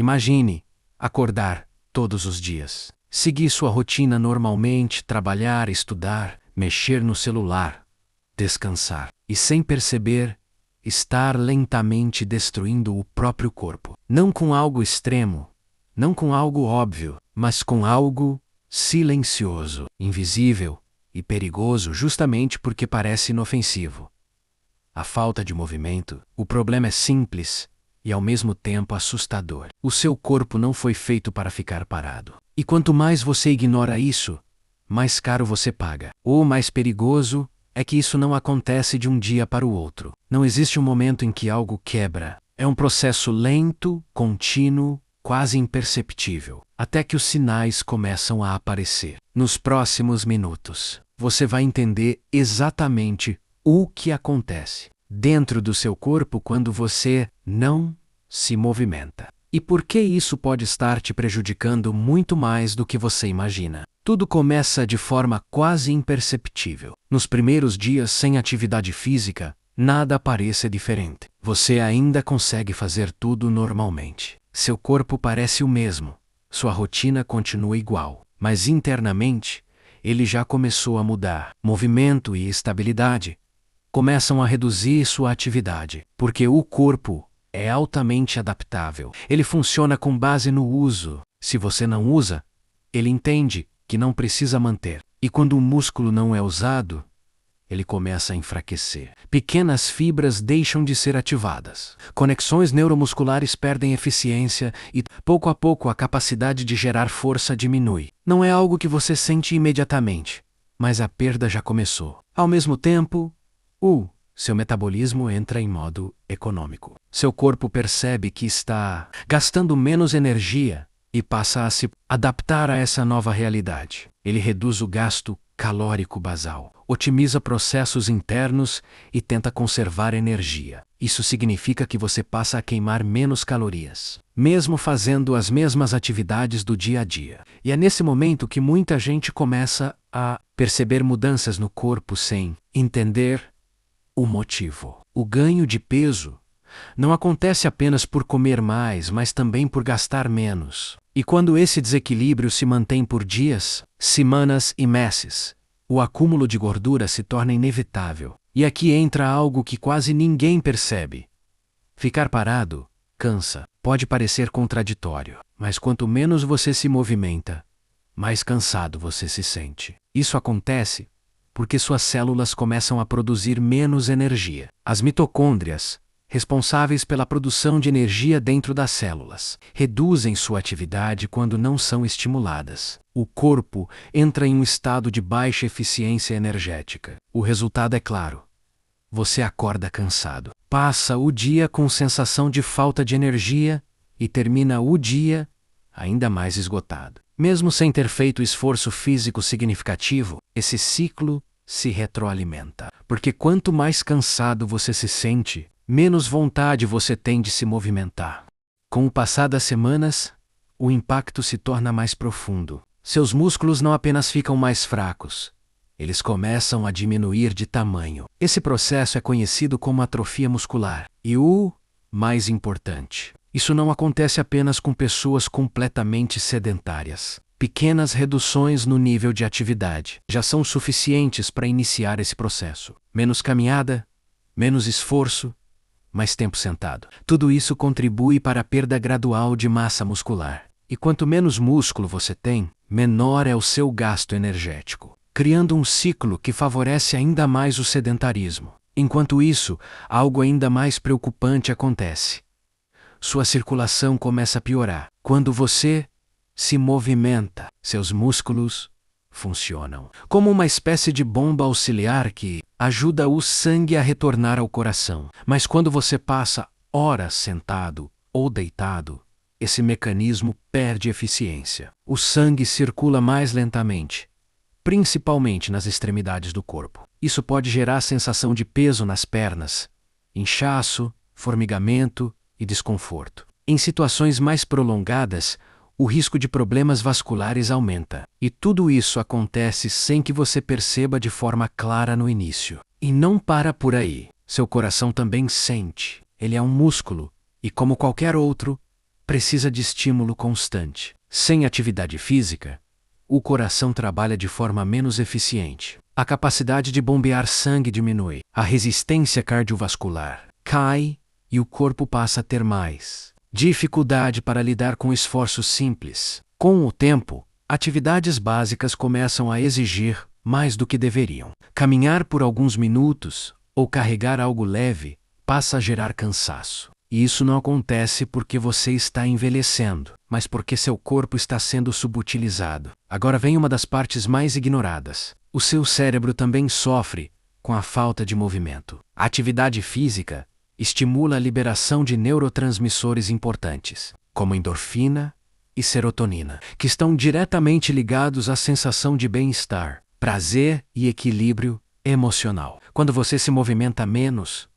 Imagine acordar todos os dias, seguir sua rotina normalmente, trabalhar, estudar, mexer no celular, descansar e, sem perceber, estar lentamente destruindo o próprio corpo. Não com algo extremo, não com algo óbvio, mas com algo silencioso, invisível e perigoso justamente porque parece inofensivo. A falta de movimento. O problema é simples e ao mesmo tempo assustador. O seu corpo não foi feito para ficar parado. E quanto mais você ignora isso, mais caro você paga. O mais perigoso é que isso não acontece de um dia para o outro. Não existe um momento em que algo quebra. É um processo lento, contínuo, quase imperceptível, até que os sinais começam a aparecer. Nos próximos minutos, você vai entender exatamente o que acontece dentro do seu corpo quando você não se movimenta. E por que isso pode estar te prejudicando muito mais do que você imagina. Tudo começa de forma quase imperceptível. Nos primeiros dias sem atividade física, nada parece diferente. Você ainda consegue fazer tudo normalmente. Seu corpo parece o mesmo, sua rotina continua igual, mas internamente, ele já começou a mudar. Movimento e estabilidade começam a reduzir sua atividade, porque o corpo é altamente adaptável. Ele funciona com base no uso. Se você não usa, ele entende que não precisa manter. E quando o músculo não é usado, ele começa a enfraquecer. Pequenas fibras deixam de ser ativadas. Conexões neuromusculares perdem eficiência e, pouco a pouco, a capacidade de gerar força diminui. Não é algo que você sente imediatamente, mas a perda já começou. Ao mesmo tempo, seu metabolismo entra em modo econômico. Seu corpo percebe que está gastando menos energia e passa a se adaptar a essa nova realidade. Ele reduz o gasto calórico basal, otimiza processos internos e tenta conservar energia. Isso significa que você passa a queimar menos calorias, mesmo fazendo as mesmas atividades do dia a dia. E é nesse momento que muita gente começa a perceber mudanças no corpo sem entender o motivo. O ganho de peso não acontece apenas por comer mais, mas também por gastar menos. E quando esse desequilíbrio se mantém por dias, semanas e meses, o acúmulo de gordura se torna inevitável. E aqui entra algo que quase ninguém percebe. Ficar parado cansa. Pode parecer contraditório, mas quanto menos você se movimenta, mais cansado você se sente. Isso acontece porque suas células começam a produzir menos energia. As mitocôndrias, responsáveis pela produção de energia dentro das células, reduzem sua atividade quando não são estimuladas. O corpo entra em um estado de baixa eficiência energética. O resultado é claro. Você acorda cansado, passa o dia com sensação de falta de energia e termina o dia ainda mais esgotado. Mesmo sem ter feito esforço físico significativo, esse ciclo se retroalimenta. Porque quanto mais cansado você se sente, menos vontade você tem de se movimentar. Com o passar das semanas, o impacto se torna mais profundo. Seus músculos não apenas ficam mais fracos, eles começam a diminuir de tamanho. Esse processo é conhecido como atrofia muscular. E o mais importante, isso não acontece apenas com pessoas completamente sedentárias. Pequenas reduções no nível de atividade já são suficientes para iniciar esse processo. Menos caminhada, menos esforço, mais tempo sentado. Tudo isso contribui para a perda gradual de massa muscular. E quanto menos músculo você tem, menor é o seu gasto energético, criando um ciclo que favorece ainda mais o sedentarismo. Enquanto isso, algo ainda mais preocupante acontece. Sua circulação começa a piorar. Quando você se movimenta, seus músculos funcionam como uma espécie de bomba auxiliar que ajuda o sangue a retornar ao coração. Mas quando você passa horas sentado ou deitado, esse mecanismo perde eficiência. O sangue circula mais lentamente, principalmente nas extremidades do corpo. Isso pode gerar sensação de peso nas pernas, inchaço, formigamento e desconforto. Em situações mais prolongadas, o risco de problemas vasculares aumenta. E tudo isso acontece sem que você perceba de forma clara no início. E não para por aí. Seu coração também sente. Ele é um músculo e, como qualquer outro, precisa de estímulo constante. Sem atividade física, o coração trabalha de forma menos eficiente. A capacidade de bombear sangue diminui, a resistência cardiovascular cai e o corpo passa a ter mais dificuldade para lidar com esforços simples. Com o tempo, atividades básicas começam a exigir mais do que deveriam. Caminhar por alguns minutos ou carregar algo leve passa a gerar cansaço. E isso não acontece porque você está envelhecendo, mas porque seu corpo está sendo subutilizado. Agora vem uma das partes mais ignoradas. O seu cérebro também sofre com a falta de movimento. A atividade física estimula a liberação de neurotransmissores importantes, como endorfina e serotonina, que estão diretamente ligados à sensação de bem-estar, prazer e equilíbrio emocional. Quando você se movimenta menos,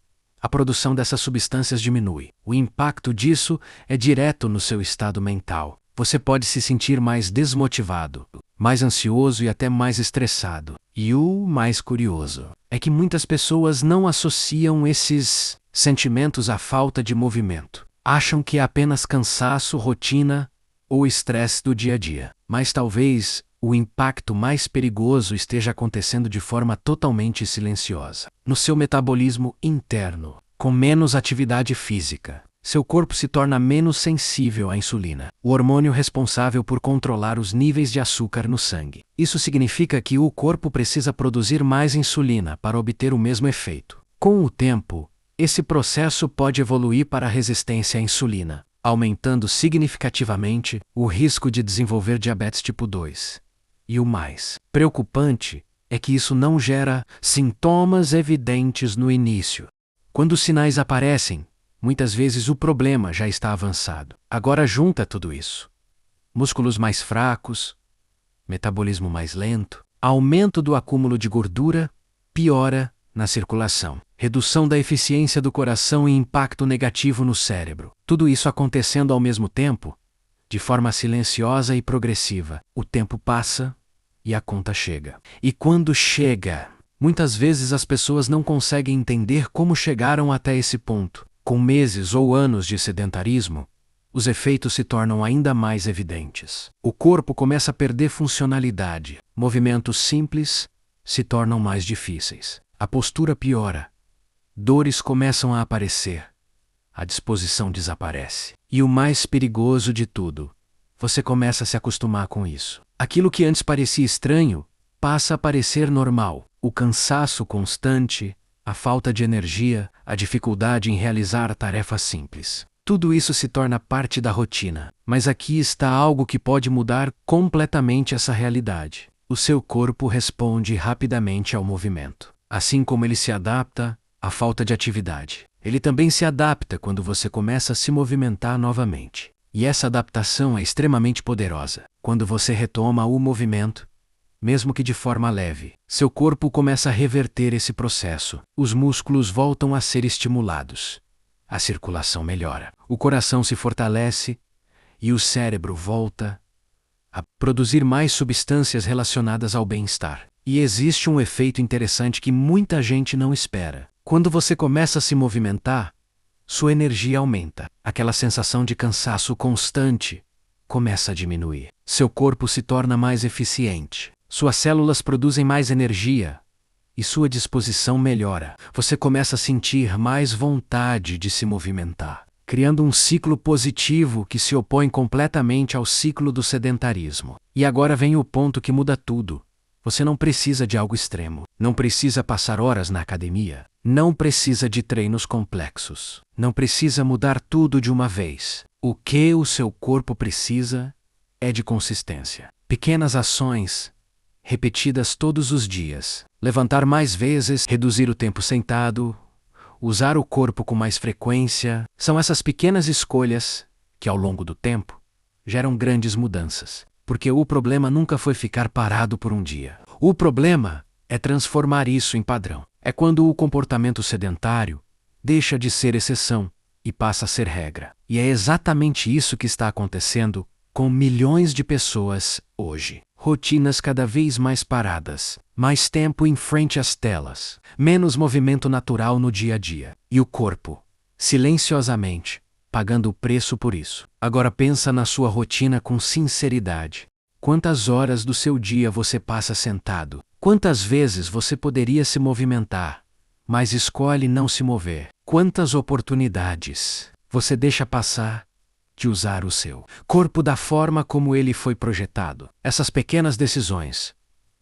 a produção dessas substâncias diminui. O impacto disso é direto no seu estado mental. Você pode se sentir mais desmotivado, mais ansioso e até mais estressado. E o mais curioso é que muitas pessoas não associam esses sentimentos à falta de movimento. Acham que é apenas cansaço, rotina ou estresse do dia a dia. Mas talvez o impacto mais perigoso esteja acontecendo de forma totalmente silenciosa. No seu metabolismo interno, com menos atividade física, seu corpo se torna menos sensível à insulina, o hormônio responsável por controlar os níveis de açúcar no sangue. Isso significa que o corpo precisa produzir mais insulina para obter o mesmo efeito. Com o tempo, esse processo pode evoluir para a resistência à insulina, aumentando significativamente o risco de desenvolver diabetes tipo 2. E o mais preocupante é que isso não gera sintomas evidentes no início. Quando os sinais aparecem, muitas vezes o problema já está avançado. Agora junta tudo isso: músculos mais fracos, metabolismo mais lento, aumento do acúmulo de gordura, piora na circulação, redução da eficiência do coração e impacto negativo no cérebro. Tudo isso acontecendo ao mesmo tempo, de forma silenciosa e progressiva. O tempo passa e a conta chega. E quando chega, muitas vezes as pessoas não conseguem entender como chegaram até esse ponto. Com meses ou anos de sedentarismo, os efeitos se tornam ainda mais evidentes. O corpo começa a perder funcionalidade. Movimentos simples se tornam mais difíceis. A postura piora. Dores começam a aparecer. A disposição desaparece. E o mais perigoso de tudo, você começa a se acostumar com isso. Aquilo que antes parecia estranho passa a parecer normal. O cansaço constante, a falta de energia, a dificuldade em realizar tarefas simples. Tudo isso se torna parte da rotina. Mas aqui está algo que pode mudar completamente essa realidade. O seu corpo responde rapidamente ao movimento. Assim como ele se adapta à falta de atividade, ele também se adapta quando você começa a se movimentar novamente. E essa adaptação é extremamente poderosa. Quando você retoma o movimento, mesmo que de forma leve, seu corpo começa a reverter esse processo. Os músculos voltam a ser estimulados. A circulação melhora. O coração se fortalece e o cérebro volta a produzir mais substâncias relacionadas ao bem-estar. E existe um efeito interessante que muita gente não espera. Quando você começa a se movimentar, sua energia aumenta. Aquela sensação de cansaço constante começa a diminuir. Seu corpo se torna mais eficiente. Suas células produzem mais energia e sua disposição melhora. Você começa a sentir mais vontade de se movimentar, criando um ciclo positivo que se opõe completamente ao ciclo do sedentarismo. E agora vem o ponto que muda tudo. Você não precisa de algo extremo. Não precisa passar horas na academia. Não precisa de treinos complexos. Não precisa mudar tudo de uma vez. O que o seu corpo precisa é de consistência. Pequenas ações, repetidas todos os dias. Levantar mais vezes, reduzir o tempo sentado, usar o corpo com mais frequência. São essas pequenas escolhas que, ao longo do tempo, geram grandes mudanças. Porque o problema nunca foi ficar parado por um dia. O problema é transformar isso em padrão. É quando o comportamento sedentário deixa de ser exceção e passa a ser regra. E é exatamente isso que está acontecendo com milhões de pessoas hoje. Rotinas cada vez mais paradas, mais tempo em frente às telas, menos movimento natural no dia a dia. E o corpo, silenciosamente, pagando o preço por isso. Agora pensa na sua rotina com sinceridade. Quantas horas do seu dia você passa sentado? Quantas vezes você poderia se movimentar, mas escolhe não se mover? Quantas oportunidades você deixa passar de usar o seu corpo da forma como ele foi projetado? Essas pequenas decisões,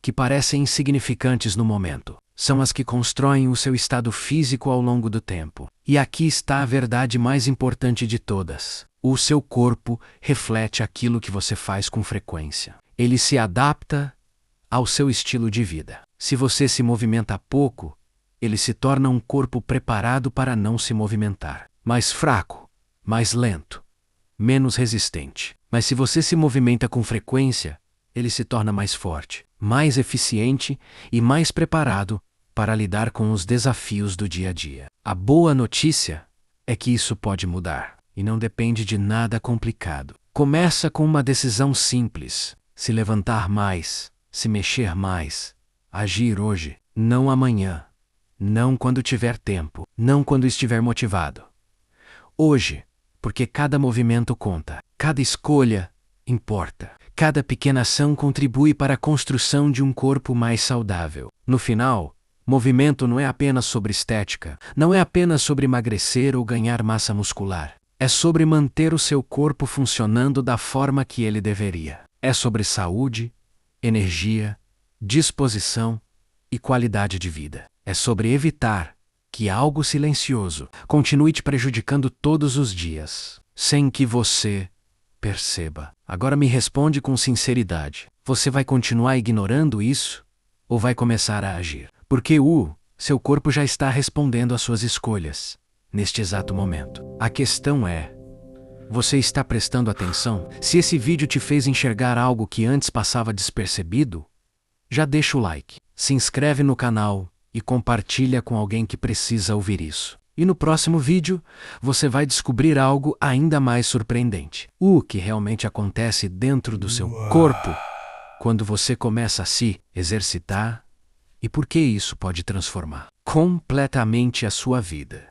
que parecem insignificantes no momento, são as que constroem o seu estado físico ao longo do tempo. E aqui está a verdade mais importante de todas. O seu corpo reflete aquilo que você faz com frequência. Ele se adapta ao seu estilo de vida. Se você se movimenta pouco, ele se torna um corpo preparado para não se movimentar. Mais fraco, mais lento, menos resistente. Mas se você se movimenta com frequência, ele se torna mais forte, mais eficiente e mais preparado para lidar com os desafios do dia a dia. A boa notícia é que isso pode mudar e não depende de nada complicado. Começa com uma decisão simples: se levantar mais, se mexer mais, agir hoje, não amanhã, não quando tiver tempo, não quando estiver motivado. Hoje, porque cada movimento conta, cada escolha importa. Cada pequena ação contribui para a construção de um corpo mais saudável. No final, movimento não é apenas sobre estética, não é apenas sobre emagrecer ou ganhar massa muscular. É sobre manter o seu corpo funcionando da forma que ele deveria. É sobre saúde, energia, disposição e qualidade de vida. É sobre evitar que algo silencioso continue te prejudicando todos os dias, sem que você perceba. Agora me responde com sinceridade. Você vai continuar ignorando isso? Ou vai começar a agir? Porque seu corpo já está respondendo às suas escolhas, neste exato momento. A questão é: você está prestando atenção? Se esse vídeo te fez enxergar algo que antes passava despercebido, já deixa o like, se inscreve no canal e compartilha com alguém que precisa ouvir isso. E no próximo vídeo, você vai descobrir algo ainda mais surpreendente. O que realmente acontece dentro do seu corpo quando você começa a se exercitar e por que isso pode transformar completamente a sua vida.